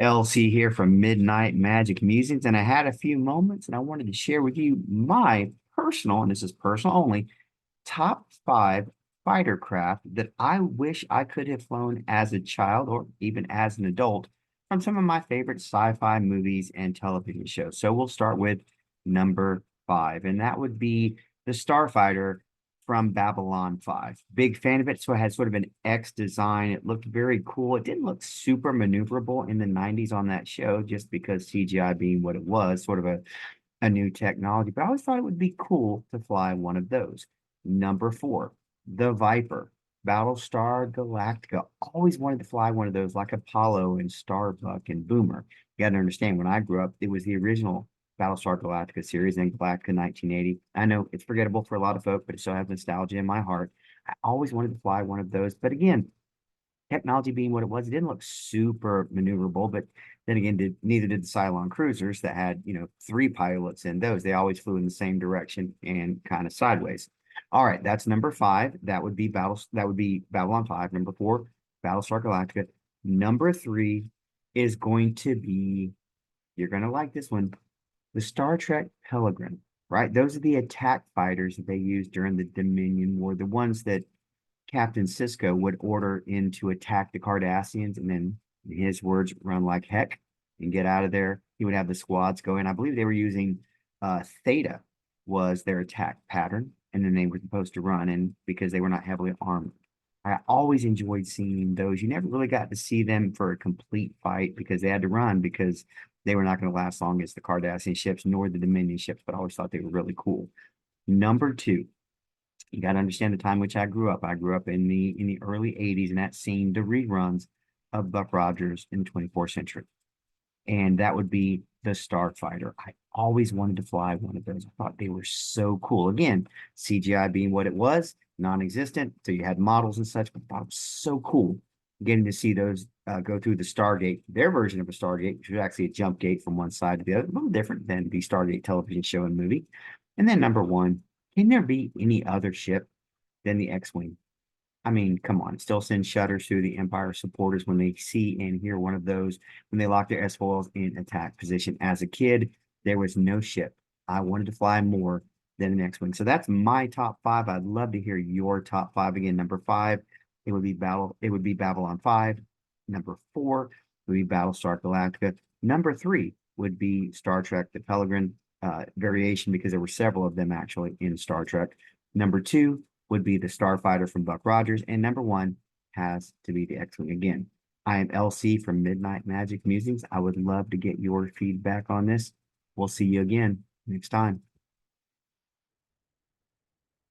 LC here from Midnight Magic Musings, and I had a few moments and I wanted to share with you my personal, and this is personal only, top five fighter craft that I wish I could have flown as a child or even as an adult from some of my favorite sci-fi movies and television shows. So we'll start with number five, and that would be the Starfighter from Babylon 5. Big fan of it. So it had sort of an X design. It looked very cool. It didn't look super maneuverable in the 90s on that show just because CGI being what it was, sort of a new technology. But I always thought it would be cool to fly one of those. Number four, the Viper, Battlestar Galactica. Always wanted to fly one of those like Apollo and Starbuck and Boomer. You got to understand, when I grew up, it was the original Battlestar Galactica series and Galactica 1980. I know it's forgettable for a lot of folk, but it still has nostalgia in my heart. I always wanted to fly one of those. But again, technology being what it was, it didn't look super maneuverable. But then again, neither did the Cylon cruisers that had, three pilots in those. They always flew in the same direction and kind of sideways. All right, that's number five. That would be Babylon 5. Number four, Battlestar Galactica. Number three is going to be, you're gonna like this one, the Star Trek Peregrine, right? Those are the attack fighters that they used during the Dominion War, the ones that Captain Cisco would order in to attack the Cardassians, and then, in his words, run like heck and get out of there. He would have the squads go in. I believe they were using Theta was their attack pattern, and then they were supposed to run, and because they were not heavily armed. I always enjoyed seeing those. You never really got to see them for a complete fight because they had to run because they were not going to last long as the Cardassian ships nor the Dominion ships, but I always thought they were really cool. Number two, you got to understand the time which I grew up. I grew up in the early 80s, and that seen the reruns of Buck Rogers in the 24th century. And that would be the Starfighter. I always wanted to fly one of those. I thought they were so cool. Again, CGI being what it was, non-existent. So you had models and such, but I thought it was so cool getting to see those go through the Stargate, their version of a Stargate, which was actually a jump gate from one side to the other, a little different than the Stargate television show and movie. And then number one, can there be any other ship than the X-Wing? I mean, come on, it still sends shudders through the Empire supporters when they see and hear one of those, when they lock their S-foils in attack position. As a kid, there was no ship I wanted to fly more than an X-Wing. So that's my top five. I'd love to hear your top five. Again, number five, it would be Babylon 5. Number four would be Battlestar Galactica. Number three would be Star Trek, the Peregrine variation, because there were several of them actually in Star Trek. Number two would be the Starfighter from Buck Rogers. And number one has to be the X-Wing. Again, I am LC from Midnight Magic Musings. I would love to get your feedback on this. We'll see you again next time.